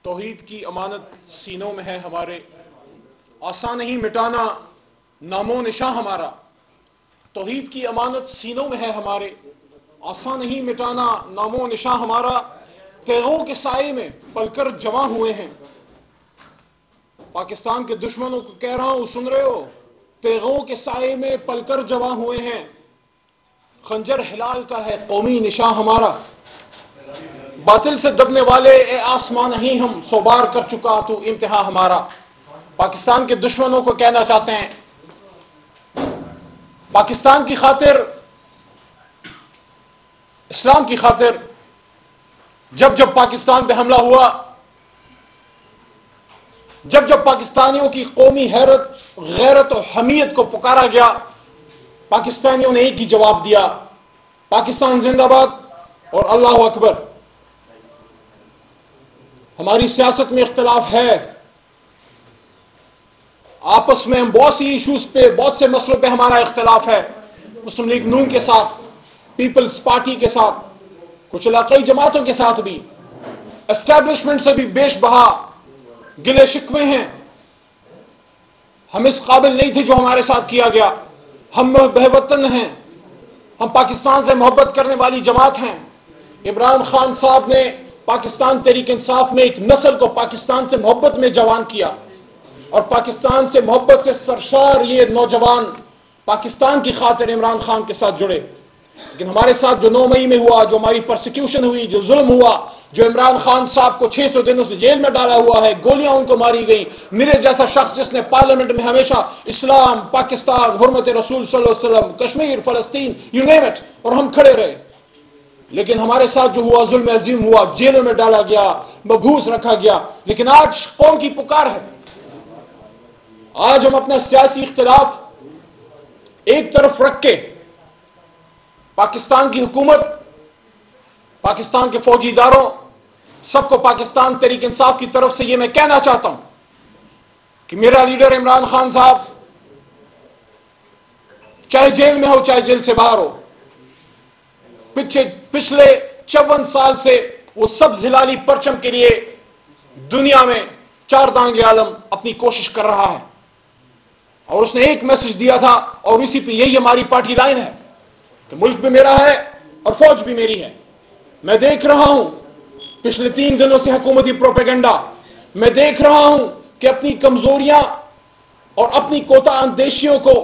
توحید کی امانت سینوں میں ہے ہمارے، آسان نہیں مٹانا نام و نشاں ہمارا۔ توحید کی امانت سینوں میں ہے ہمارے، آسان نہیں مٹانا نام و نشاں ہمارا۔ تیغوں کے سائے میں پل کر جواں ہوئے ہیں، پاکستان کے دشمنوں کو کہہ رہا ہوں، سن رہے ہو؟ تیغوں کے سائے میں پل کر جواں ہوئے ہیں، خنجر ہلال کا ہے قومی نشاں ہمارا۔ باطل سے دبنے والے اے آسمان نہیں ہم، سو بار کر چکا تو امتحان ہمارا۔ پاکستان کے دشمنوں کو کہنا چاہتے ہیں، پاکستان کی خاطر، اسلام کی خاطر جب جب پاکستان پہ حملہ ہوا، جب جب پاکستانیوں کی قومی حیرت، غیرت و حمیت کو پکارا گیا، پاکستانیوں نے ایک ہی جواب دیا، پاکستان زندہ باد اور اللہ اکبر۔ ہماری سیاست میں اختلاف ہے، آپس میں ہم بہت سی ایشوز پہ، بہت سے مسئلوں پہ ہمارا اختلاف ہے، مسلم لیگ نون کے ساتھ، پیپلز پارٹی کے ساتھ، کچھ علاقائی جماعتوں کے ساتھ بھی، اسٹیبلشمنٹ سے بھی بیش بہا گلے شکوے ہیں۔ ہم اس قابل نہیں تھے جو ہمارے ساتھ کیا گیا، ہم بہ وطن ہیں، ہم پاکستان سے محبت کرنے والی جماعت ہیں۔ عمران خان صاحب نے پاکستان تحریک انصاف میں ایک نسل کو پاکستان سے محبت میں جوان کیا، اور پاکستان سے محبت سے سرشار یہ نوجوان پاکستان کی خاطر عمران خان کے ساتھ جڑے۔ لیکن ہمارے ساتھ جو 9 مئی میں ہوا، جو ہماری پرسیکیوشن ہوئی، جو ظلم ہوا، جو عمران خان صاحب کو 600 دنوں سے جیل میں ڈالا ہوا ہے، گولیاں ان کو ماری گئیں، میرے جیسا شخص جس نے پارلیمنٹ میں ہمیشہ اسلام، پاکستان، حرمت رسول صلی اللہ علیہ وسلم، کشمیر، فلسطین، یو نیم اٹ، اور ہم کھڑے رہے، لیکن ہمارے ساتھ جو ہوا ظلم عظیم ہوا، جیلوں میں ڈالا گیا، مبہوس رکھا گیا۔ لیکن آج قوم کی پکار ہے، آج ہم اپنا سیاسی اختلاف ایک طرف رکھ کے پاکستان کی حکومت، پاکستان کے فوجی اداروں، سب کو پاکستان تحریک انصاف کی طرف سے یہ میں کہنا چاہتا ہوں کہ میرا لیڈر عمران خان صاحب چاہے جیل میں ہو، چاہے جیل سے باہر ہو، پچھلے 54 سال سے وہ سبز ہلالی پرچم کے لیے دنیا میں 4 دانگ عالم اپنی کوشش کر رہا ہے، اور اس نے ایک میسج دیا تھا، اور اسی پہ یہی ہماری پارٹی لائن ہے کہ ملک بھی میرا ہے اور فوج بھی میری ہے۔ میں دیکھ رہا ہوں پچھلے 3 دنوں سے حکومتی پروپیگنڈا، میں دیکھ رہا ہوں کہ اپنی کمزوریاں اور اپنی کوتاہ اندیشیوں کو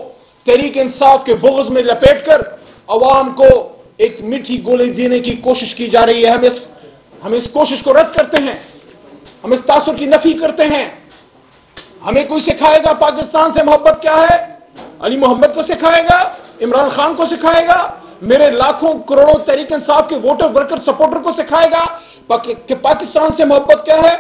تحریک انصاف کے بغض میں لپیٹ کر عوام کو ایک میٹھی گولی دینے کی کوشش کی جا رہی ہے۔ ہم اس کوشش کو رد کرتے ہیں، ہم اس تاثر کی نفی کرتے ہیں۔ ہمیں کوئی سکھائے گا پاکستان سے محبت کیا ہے؟ علی محمد کو سکھائے گا؟ عمران خان کو سکھائے گا؟ میرے لاکھوں کروڑوں تحریک انصاف کے ووٹر، ورکر، سپورٹر کو سکھائے گا کہ پاکستان سے محبت کیا ہے،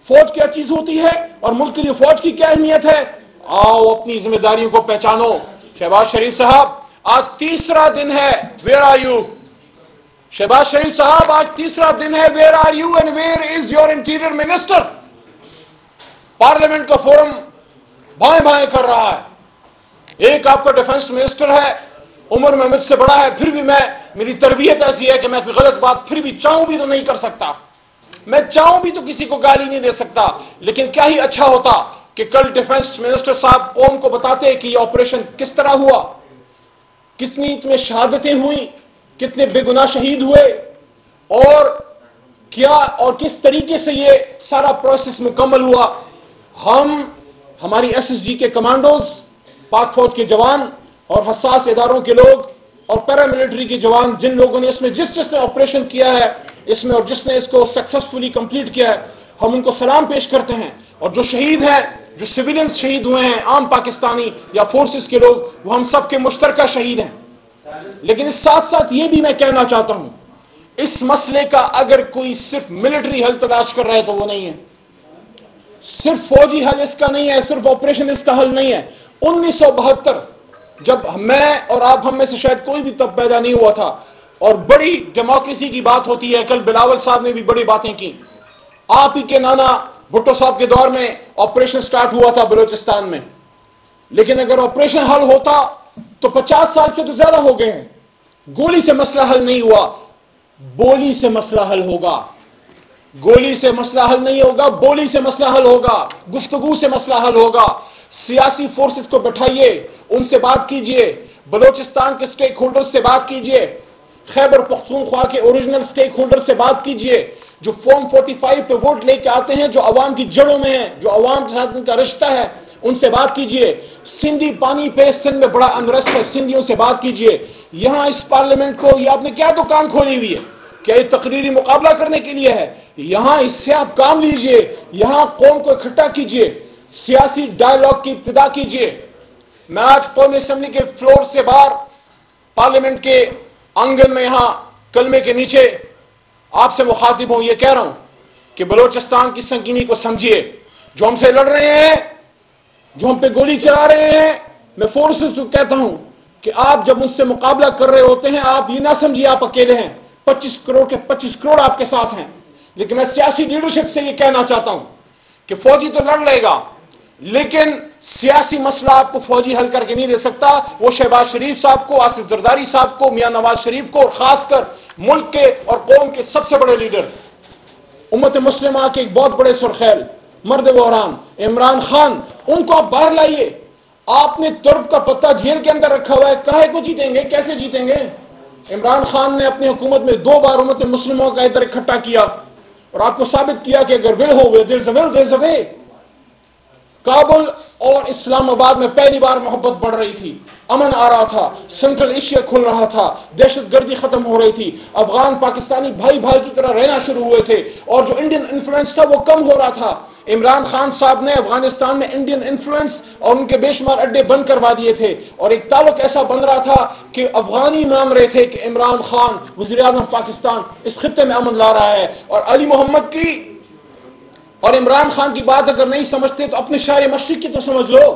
فوج کیا چیز ہوتی ہے، اور ملک کے لیے فوج کی کیا اہمیت ہے؟ آؤ اپنی ذمہ داریوں کو پہچانو۔ شہباز شریف صاحب آج تیسرا دن ہے، where are you? Shahbaz Sharif صاحب آج تیسرا دن ہے، where are you and where is your interior minister? Parliament کا فورم بائیں بائیں کر رہا ہے، ایک آپ کا ڈیفنس منسٹر ہے، عمر میں مجھ سے بڑا ہے، پھر بھی میری تربیت ایسی ہے کہ میں کوئی غلط بات پھر بھی چاہوں بھی تو نہیں کر سکتا، میں چاہوں بھی تو کسی کو گالی نہیں دے سکتا۔ لیکن کیا ہی اچھا ہوتا کہ کل ڈیفنس منسٹر صاحب قوم کو بتاتے کہ یہ آپریشن کس طرح ہوا، کتنی اتنے شہادتیں ہوئیں، کتنے بے گناہ شہید ہوئے، اور کیا اور کس طریقے سے یہ سارا پروسیس مکمل ہوا۔ ہماری ایس ایس جی کے کمانڈوز، پاک فوج کے جوان اور حساس اداروں کے لوگ اور پیراملٹری کے جوان، جن لوگوں نے اس میں جس نے آپریشن کیا ہے اس میں، اور جس نے اس کو سکسسفلی کمپلیٹ کیا ہے، ہم ان کو سلام پیش کرتے ہیں۔ اور جو شہید ہیں، جو سویلینز شہید ہوئے ہیں، عام پاکستانی یا فورسز کے لوگ، وہ ہم سب کے مشترکہ شہید ہیں۔ لیکن اس ساتھ ساتھ یہ بھی میں کہنا چاہتا ہوں، اس مسئلے کا اگر کوئی صرف ملٹری حل تلاش کر رہا ہے تو وہ نہیں ہے، صرف فوجی حل اس کا نہیں ہے، صرف آپریشن اس کا حل نہیں ہے۔ 1972 جب میں اور آپ ہم میں سے شاید کوئی بھی تب پیدا نہیں ہوا تھا، اور بڑی ڈیموکریسی کی بات ہوتی ہے، کل بلاول صاحب نے بھی بڑی باتیں کی، آپ ہی کے نانا بھٹو صاحب کے دور میں آپریشن سٹارٹ ہوا تھا بلوچستان میں، لیکن اگر آپریشن حل ہوتا تو 50 سال سے تو زیادہ ہو گئے ہیں۔ گولی سے مسئلہ حل نہیں ہوا، بولی سے مسئلہ حل ہوگا۔ گولی سے مسئلہ حل نہیں ہوگا، بولی سے مسئلہ حل ہوگا، گفتگو سے مسئلہ حل ہوگا۔ سیاسی فورسز کو بٹھائیے، ان سے بات کیجئے، بلوچستان کے سٹیک ہولڈر سے بات کیجئے، خیبر پختونخوا کے اوریجنل سٹیک ہولڈر سے بات کیجئے، جو فارم 45 پہ ووٹ لے کے آتے ہیں، جو عوام کی جڑوں میں ہیں، جو عوام کے ساتھ ان کا رشتہ ہے، ان سے بات کیجئے۔ سندھی پانی پہ سندھ میں بڑا انرسٹ ہے، سندھیوں سے بات کیجئے۔ یہاں اس پارلیمنٹ کو یہ آپ نے کیا دکان کھولی ہوئی ہے؟ کیا یہ تقریری مقابلہ کرنے کے لیے ہے؟ یہاں اس سے آپ کام لیجئے، یہاں قوم کو اکٹھا کیجئے، سیاسی ڈائیلاگ کی ابتدا کیجئے۔ میں آج قومی اسمبلی کے فلور سے باہر پارلیمنٹ کے آنگن میں یہاں کلمے کے نیچے آپ سے مخاطب ہوں، یہ کہہ رہا ہوں کہ بلوچستان کی سنگینی کو سمجھیے۔ جو ہم سے لڑ رہے ہیں، جو ہم پہ گولی چلا رہے ہیں، میں فورسز کو کہتا ہوں کہ آپ جب ان سے مقابلہ کر رہے ہوتے ہیں، آپ یہ نہ سمجھیے آپ اکیلے ہیں۔ 25 کروڑ کے 25 کروڑ آپ کے ساتھ ہیں۔ لیکن میں سیاسی لیڈرشپ سے یہ کہنا چاہتا ہوں کہ فوجی تو لڑ لے گا، لیکن سیاسی مسئلہ آپ کو فوجی حل کر کے نہیں دے سکتا۔ وہ شہباز شریف صاحب کو، آصف زرداری صاحب کو، میاں نواز شریف کو، اور خاص کر ملک کے اور قوم کے سب سے بڑے لیڈر، امت مسلمہ کے ایک بہت بڑے سرخیل، مرد بحران عمران خان، ان کو آپ باہر لائیے۔ آپ نے ترک کا پتہ جیل کے اندر رکھا ہوا ہے، کہے کو جیتیں گے؟ کیسے جیتیں گے؟ عمران خان نے اپنی حکومت میں 2 بار امت مسلموں کا ادھر اکٹھا کیا اور آپ کو ثابت کیا کہ اگر ول ہو گئے there's a will, there's a way۔ Kabul اور اسلام آباد میں پہلی بار محبت بڑھ رہی تھی، امن آ رہا تھا، سینٹرل ایشیا کھل رہا تھا، دہشت گردی ختم ہو رہی تھی، افغان پاکستانی بھائی بھائی کی طرح رہنا شروع ہوئے تھے، اور جو انڈین انفلوئنس تھا وہ کم ہو رہا تھا۔ عمران خان صاحب نے افغانستان میں انڈین انفلوئنس اور ان کے بے شمار اڈے بند کروا دیے تھے، اور ایک تعلق ایسا بن رہا تھا کہ افغانی مان رہے تھے کہ عمران خان وزیر اعظم پاکستان اس خطے میں امن لا رہا ہے۔ اور علی محمد کی اور عمران خان کی بات اگر نہیں سمجھتے تو اپنے شار مشرق کی تو سمجھ لو۔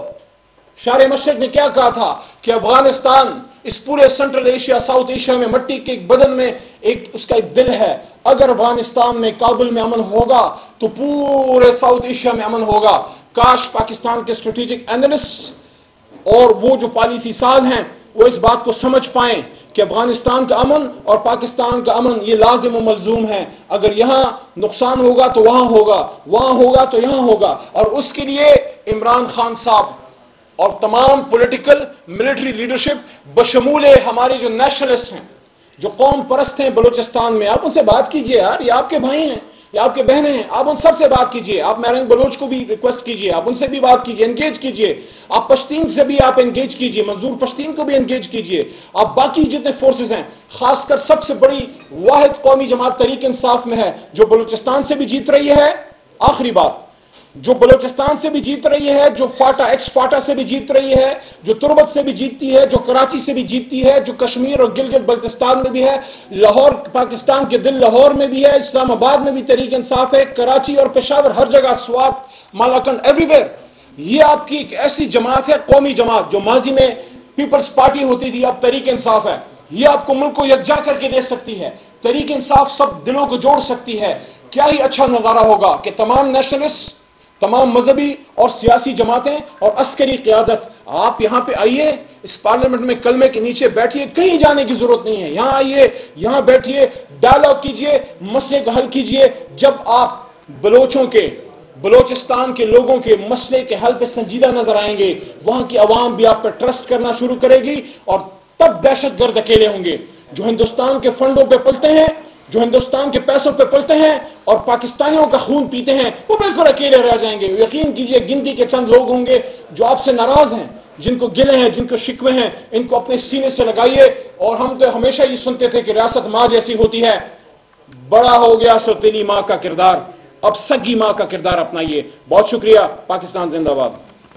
شار مشرق نے کیا کہا تھا کہ افغانستان اس پورے سینٹرل ایشیا، ساؤتھ ایشیا میں مٹی کے ایک بدن میں اس کا ایک دل ہے۔ اگر افغانستان میں، کابل میں امن ہوگا تو پورے ساؤتھ ایشیا میں امن ہوگا۔ کاش پاکستان کے اسٹریٹجک اینالسٹ اور وہ جو پالیسی ساز ہیں وہ اس بات کو سمجھ پائیں کہ افغانستان کا امن اور پاکستان کا امن یہ لازم و ملزوم ہے۔ اگر یہاں نقصان ہوگا تو وہاں ہوگا، وہاں ہوگا تو یہاں ہوگا، اور اس کے لیے عمران خان صاحب اور تمام پولیٹیکل ملٹری لیڈرشپ بشمول ہمارے جو نیشنلسٹ ہیں، جو قوم پرست ہیں بلوچستان میں، آپ ان سے بات کیجئے یار، یہ آپ کے بھائی ہیں، یہ آپ کے بہنیں ہیں، آپ ان سب سے بات کیجئے۔ آپ میرنگ بلوچ کو بھی ریکویسٹ کیجئے، آپ ان سے بھی بات کیجئے، انگیج کیجئے۔ آپ پشتین سے بھی آپ انگیج کیجئے، منظور پشتین کو بھی انگیج کیجئے۔ آپ باقی جتنے فورسز ہیں، خاص کر سب سے بڑی واحد قومی جماعت تحریک انصاف میں ہے، جو بلوچستان سے بھی جیت رہی ہے۔ آخری بات، جو بلوچستان سے بھی جیت رہی ہے، جو فاٹا ایکس فاٹا سے بھی جیت رہی ہے، جو تربت سے بھی جیتتی ہے، جو کراچی سے بھی جیتتی ہے، جو کشمیر اور گلگت بلتستان میں بھی ہے، لاہور پاکستان کے دل لاہور میں بھی ہے، اسلام آباد میں بھی تحریک انصاف ہے، کراچی اور پشاور ہر جگہ، سوات، مالاکنڈ، ایوری ویئر۔ یہ آپ کی ایک ایسی جماعت ہے، قومی جماعت، جو ماضی میں پیپلز پارٹی ہوتی تھی، اب تحریک انصاف ہے۔ یہ آپ کو ملک کو یکجا کر کے دے سکتی ہے۔ تحریک انصاف سب دلوں کو جوڑ سکتی ہے۔ کیا ہی اچھا نظارہ ہوگا کہ تمام نیشنلسٹ، تمام مذہبی اور سیاسی جماعتیں اور عسکری قیادت آپ یہاں پہ آئیے، اس پارلیمنٹ میں کلمے کے نیچے بیٹھیے، کہیں جانے کی ضرورت نہیں ہے، یہاں آئیے، یہاں بیٹھیے، ڈائیلاگ کیجئے، مسئلے کو حل کیجئے۔ جب آپ بلوچستان کے لوگوں کے مسئلے کے حل پہ سنجیدہ نظر آئیں گے، وہاں کی عوام بھی آپ پہ ٹرسٹ کرنا شروع کرے گی، اور تب دہشت گرد اکیلے ہوں گے۔ جو ہندوستان کے فنڈوں پہ پلتے ہیں، جو ہندوستان کے پیسوں پہ پلتے ہیں اور پاکستانیوں کا خون پیتے ہیں، وہ بالکل اکیلے رہ جائیں گے۔ یقین کیجئے گنتی کے چند لوگ ہوں گے جو آپ سے ناراض ہیں، جن کو گلے ہیں، جن کو شکوے ہیں، ان کو اپنے سینے سے لگائیے۔ اور ہم تو ہمیشہ یہ سنتے تھے کہ ریاست ماں جیسی ہوتی ہے، بڑا ہو گیا سوتیلی ماں کا کردار، اب سگی ماں کا کردار اپنائیے۔ بہت شکریہ۔ پاکستان زندہ باد۔